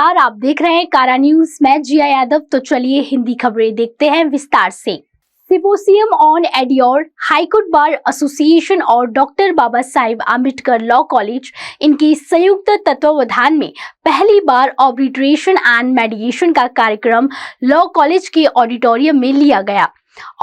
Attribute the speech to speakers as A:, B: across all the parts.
A: नमस्कार, आप देख रहे हैं कारा न्यूज। मैं जिया यादव। तो चलिए हिंदी खबरें देखते हैं विस्तार से। सिम्पोजियम ऑन एडियोर, हाईकोर्ट बार एसोसिएशन और doctor Baba Saheb Ambedkar law college इनकी संयुक्त तत्वावधान में पहली बार आर्बिट्रेशन एंड मेडिएशन का कार्यक्रम लॉ कॉलेज के ऑडिटोरियम में लिया गया।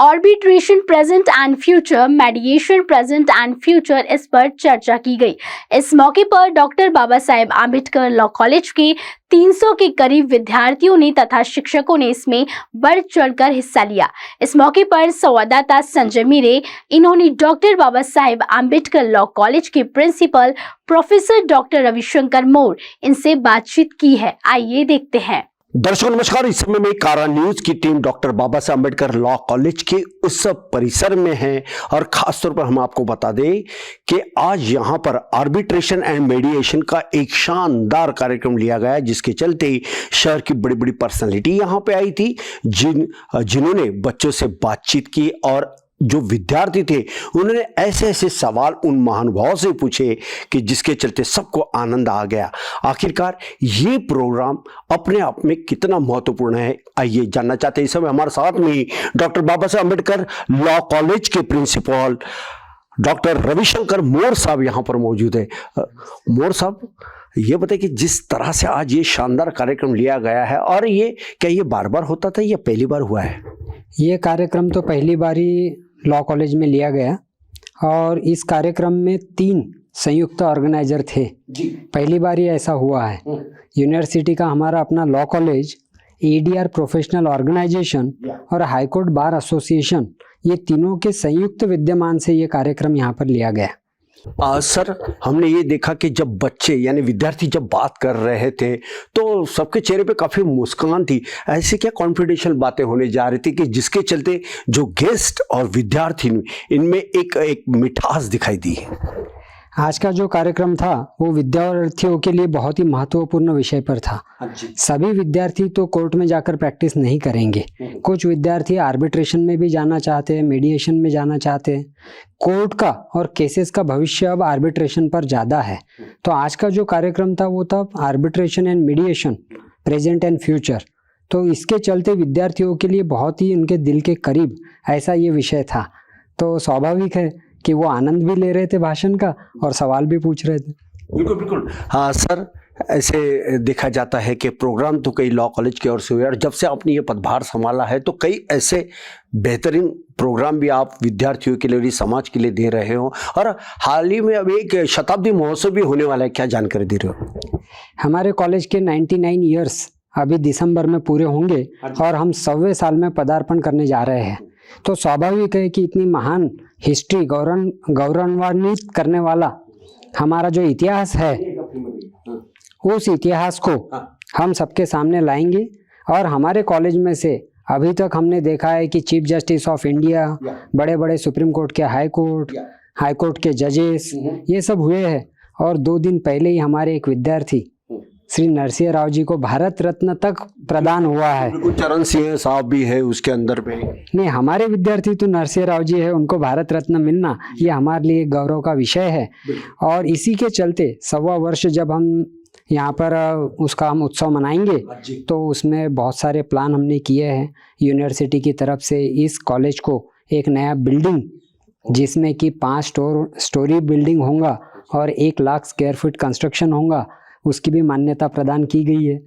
A: Arbitration present and future, मेडिएशन present and future, इस पर चर्चा की गई। इस मौके पर doctor Baba Saheb Ambedkar law college के 300 के करीब विद्यार्थियों ने तथा शिक्षकों ने इसमें बढ़ चढ़कर हिस्सा लिया। इस मौके पर संवाददाता संजय मीरे, इन्होंने doctor Baba Saheb Ambedkar law college के प्रिंसिपल प्रोफेसर डॉक्टर रविशंकर मोर इनसे बातचीत की है। आइए देखते हैं।
B: दर्शकों नमस्कार। इस समय में कारा न्यूज की team doctor Baba Saheb Ambedkar law college के उस परिसर में है और खासतौर पर हम आपको बता दें कि आज यहां पर आर्बिट्रेशन एंड मेडिएशन का एक शानदार कार्यक्रम लिया गया, जिसके चलते शहर की बड़ी बड़ी पर्सनालिटी यहां पे आई थी, जिन्होंने बच्चों से बातचीत की और जो विद्यार्थी थे उन्होंने ऐसे ऐसे सवाल उन महानुभावों से पूछे कि जिसके चलते सबको आनंद आ गया। आखिरकार ये प्रोग्राम अपने आप में कितना महत्वपूर्ण है, आइए जानना चाहते हैं। इस समय हमारे साथ में doctor Baba Saheb Ambedkar law college के प्रिंसिपल डॉक्टर रविशंकर मोर साहब यहाँ पर मौजूद है। मोर साहब, ये बताइए कि जिस तरह से आज ये शानदार कार्यक्रम लिया गया है, और ये क्या ये बार बार होता था या पहली बार हुआ है?
C: ये कार्यक्रम तो पहली बार ही लॉ कॉलेज में लिया गया और इस कार्यक्रम में 3 संयुक्त ऑर्गेनाइजर थे। पहली बार ही ऐसा हुआ है। यूनिवर्सिटी का हमारा अपना law college, ADR professional organisation और हाईकोर्ट बार एसोसिएशन, ये तीनों के संयुक्त विद्यमान से ये कार्यक्रम यहाँ पर लिया गया।
B: सर, हमने ये देखा कि जब बच्चे यानी विद्यार्थी जब बात कर रहे थे तो सबके चेहरे पे काफ़ी मुस्कान थी। ऐसे क्या कॉन्फिडेंशियल बातें होने जा रही थी कि जिसके चलते जो गेस्ट और विद्यार्थी इनमें एक मिठास दिखाई दी है।
C: आज का जो कार्यक्रम था वो विद्यार्थियों के लिए बहुत ही महत्वपूर्ण विषय पर था। सभी विद्यार्थी तो कोर्ट में जाकर प्रैक्टिस नहीं करेंगे। कुछ विद्यार्थी आर्बिट्रेशन में भी जाना चाहते हैं, मेडिएशन में जाना चाहते हैं। कोर्ट का और केसेस का भविष्य अब आर्बिट्रेशन पर ज़्यादा है। तो आज का जो कार्यक्रम था वो था arbitration and मेडिएशन, present and future. तो इसके चलते विद्यार्थियों के लिए बहुत ही उनके दिल के करीब ऐसा ये विषय था। तो स्वाभाविक है कि वो आनंद भी ले रहे थे भाषण का और सवाल भी पूछ रहे थे।
B: बिल्कुल बिल्कुल। हाँ सर, ऐसे देखा जाता है कि प्रोग्राम तो कई लॉ कॉलेज की ओर से हुए और जब से आपने ये पदभार संभाला है तो कई ऐसे बेहतरीन प्रोग्राम भी आप विद्यार्थियों के लिए, समाज के लिए दे रहे हो, और हाल ही में अब एक शताब्दी महोत्सव भी होने वाला है। क्या जानकारी दे रहे हो?
C: हमारे कॉलेज के 99 ईयर्स अभी दिसंबर में पूरे होंगे और हम 100वें साल में पदार्पण करने जा रहे हैं। तो स्वाभाविक है कि इतनी महान हिस्ट्री, गौरवान्वित करने वाला हमारा जो इतिहास है, उस इतिहास को हम सबके सामने लाएंगे। और हमारे कॉलेज में से अभी तक हमने देखा है कि चीफ जस्टिस ऑफ इंडिया, बड़े बड़े सुप्रीम कोर्ट के हाई कोर्ट के जजेस, ये सब हुए हैं। और 2 दिन पहले ही हमारे एक विद्यार्थी श्री नरसिंह राव जी को भारत रत्न तक प्रदान हुआ है।
B: चरण सिंह साहब भी है उसके अंदर पे।
C: नहीं, हमारे विद्यार्थी तो नरसिंह राव जी है, उनको भारत रत्न मिलना ये हमारे लिए गौरव का विषय है। और इसी के चलते 1.25 वर्ष जब हम यहाँ पर उसका हम उत्सव मनाएंगे तो उसमें बहुत सारे प्लान हमने किए हैं यूनिवर्सिटी की तरफ से। इस कॉलेज को एक नया बिल्डिंग, जिसमें कि 5 स्टोरी बिल्डिंग होगा और 1 लाख स्क्वायर फीट कंस्ट्रक्शन होगा, उसकी भी मान्यता प्रदान की गई है।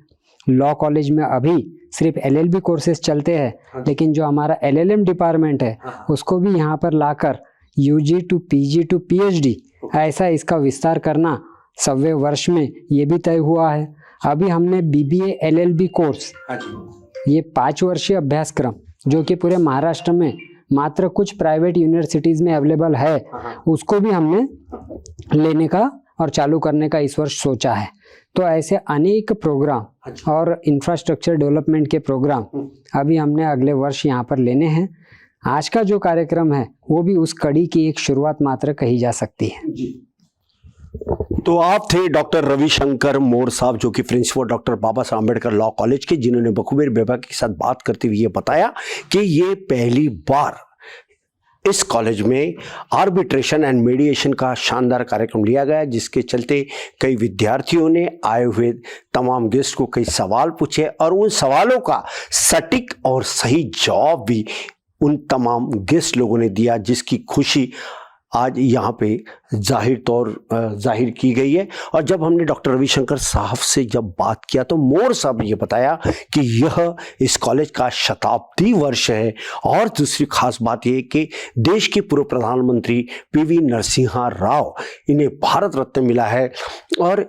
C: लॉ कॉलेज में अभी सिर्फ LLB कोर्सेज चलते हैं, लेकिन जो हमारा LLM डिपार्टमेंट है उसको भी यहाँ पर लाकर UG to PG to PhD ऐसा इसका विस्तार करना 100वें वर्ष में ये भी तय हुआ है। अभी हमने BBA LLB कोर्स, ये 5 वर्षीय अभ्यासक्रम जो कि पूरे महाराष्ट्र में मात्र कुछ प्राइवेट यूनिवर्सिटीज़ में अवेलेबल है, उसको भी हमने लेने का और चालू करने का इस वर्ष सोचा है। तो ऐसे अनेक प्रोग्राम और इंफ्रास्ट्रक्चर डेवलपमेंट के प्रोग्राम अभी हमने अगले वर्ष यहाँ पर लेने हैं। आज का जो कार्यक्रम है वो भी उस कड़ी की एक शुरुआत मात्र कही जा सकती है।
B: तो आप थे डॉक्टर रविशंकर मोर साहब, जो कि principal doctor Baba Saheb Ambedkar law college के, जिन्होंने बखूबी विभाग के साथ बात करते हुए ये बताया कि ये पहली बार इस कॉलेज में आर्बिट्रेशन एंड मीडिएशन का शानदार कार्यक्रम लिया गया, जिसके चलते कई विद्यार्थियों ने आए हुए तमाम गेस्ट को कई सवाल पूछे और उन सवालों का सटीक और सही जवाब भी उन तमाम गेस्ट लोगों ने दिया, जिसकी खुशी आज यहाँ पे जाहिर की गई है। और जब हमने डॉक्टर रविशंकर साहब से जब बात किया तो मोर साहब ने ये बताया कि यह इस कॉलेज का शताब्दी वर्ष है। और दूसरी खास बात यह कि देश के पूर्व प्रधानमंत्री पीवी नरसिम्हा राव, इन्हें भारत रत्न मिला है और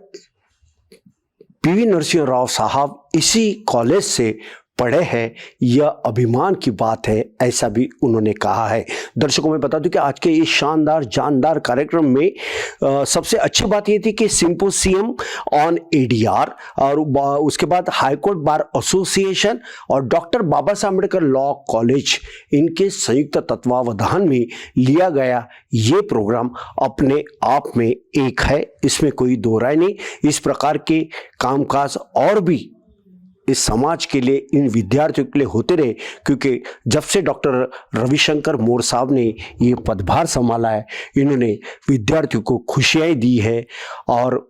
B: पीवी नरसिम्हा राव साहब इसी कॉलेज से पढ़े हैं, यह अभिमान की बात है, ऐसा भी उन्होंने कहा है। दर्शकों में बता दूं कि आज के इस शानदार जानदार कार्यक्रम में सबसे अच्छी बात यह थी कि सिंपोसियम ऑन एडीआर और उसके बाद हाईकोर्ट बार एसोसिएशन और डॉक्टर बाबा साहब अम्बेडकर लॉ कॉलेज, इनके संयुक्त तत्वावधान में लिया गया ये प्रोग्राम अपने आप में एक है, इसमें कोई दो राय नहीं। इस प्रकार के कामकाज और भी इस समाज के लिए, इन विद्यार्थियों के लिए होते रहे, क्योंकि जब से डॉक्टर रविशंकर मोर साहब ने ये पदभार संभाला है, इन्होंने विद्यार्थियों को खुशियाँ दी है और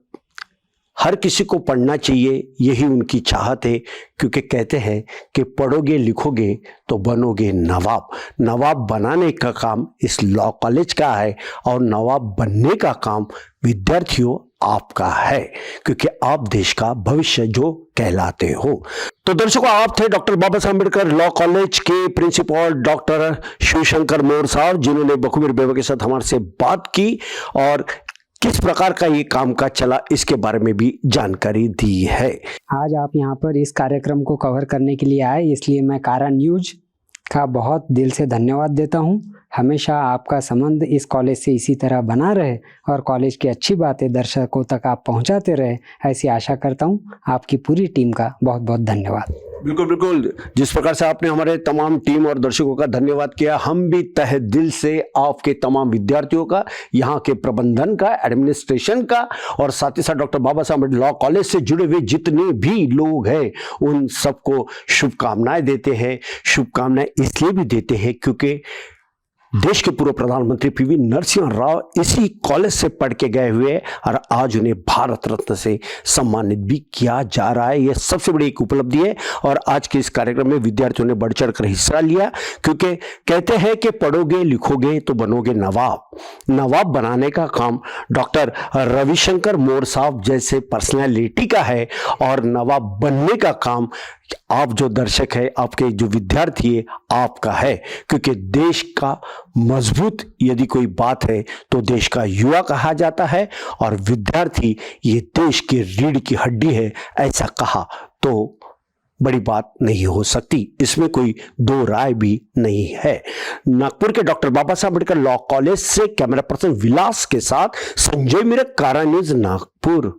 B: हर किसी को पढ़ना चाहिए, यही उनकी चाहत है। क्योंकि कहते हैं कि पढ़ोगे लिखोगे तो बनोगे नवाब। नवाब बनाने का काम इस लॉ कॉलेज का है और नवाब बनने का काम विद्यार्थियों आपका है, क्योंकि आप देश का भविष्य जो कहलाते हो। तो दर्शकों, आप थे डॉक्टर बाबा साहब अम्बेडकर लॉ कॉलेज के प्रिंसिपल डॉक्टर शिवशंकर मोर साहब, जिन्होंने बखूबी बेवा के साथ हमारे से बात की और किस प्रकार का ये काम काज चला इसके बारे में भी जानकारी दी है।
C: आज आप यहाँ पर इस कार्यक्रम को कवर करने के लिए आए, इसलिए मैं कारा न्यूज का बहुत दिल से धन्यवाद देता हूँ। हमेशा आपका संबंध इस कॉलेज से इसी तरह बना रहे और कॉलेज की अच्छी बातें दर्शकों तक आप पहुँचाते रहे, ऐसी आशा करता हूँ। आपकी पूरी टीम का बहुत बहुत धन्यवाद।
B: बिल्कुल बिल्कुल, जिस प्रकार से आपने हमारे तमाम टीम और दर्शकों का धन्यवाद किया, हम भी तहे दिल से आपके तमाम विद्यार्थियों का, यहाँ के प्रबंधन का, एडमिनिस्ट्रेशन का और साथ ही साथ डॉक्टर बाबा साहब अम्बेडकर लॉ कॉलेज से जुड़े हुए जितने भी लोग हैं उन सबको शुभकामनाएं देते हैं। शुभकामनाएं इसलिए भी देते हैं क्योंकि देश के पूर्व प्रधानमंत्री पीवी नरसिम्हा राव इसी कॉलेज से पढ़ के गए हुए और आज उन्हें भारत रत्न से सम्मानित भी किया जा रहा है। यह सबसे बड़ी एक उपलब्धि है और आज के इस कार्यक्रम में विद्यार्थियों ने बढ़ चढ़कर हिस्सा लिया, क्योंकि कहते हैं कि पढ़ोगे लिखोगे तो बनोगे नवाब। नवाब बनाने का काम डॉक्टर रविशंकर मोर साहब जैसे पर्सनैलिटी का है और नवाब बनने का काम आप जो दर्शक है, आपके जो विद्यार्थी है, आपका है। क्योंकि देश का मजबूत यदि कोई बात है तो देश का युवा कहा जाता है और विद्यार्थी ये देश की रीढ़ की हड्डी है, ऐसा कहा तो बड़ी बात नहीं हो सकती, इसमें कोई दो राय भी नहीं है। नागपुर के डॉक्टर बाबा साहब अम्बेडकर लॉ कॉलेज से कैमरा पर्सन विलास के साथ संजय मिरक, कारा न्यूज, नागपुर।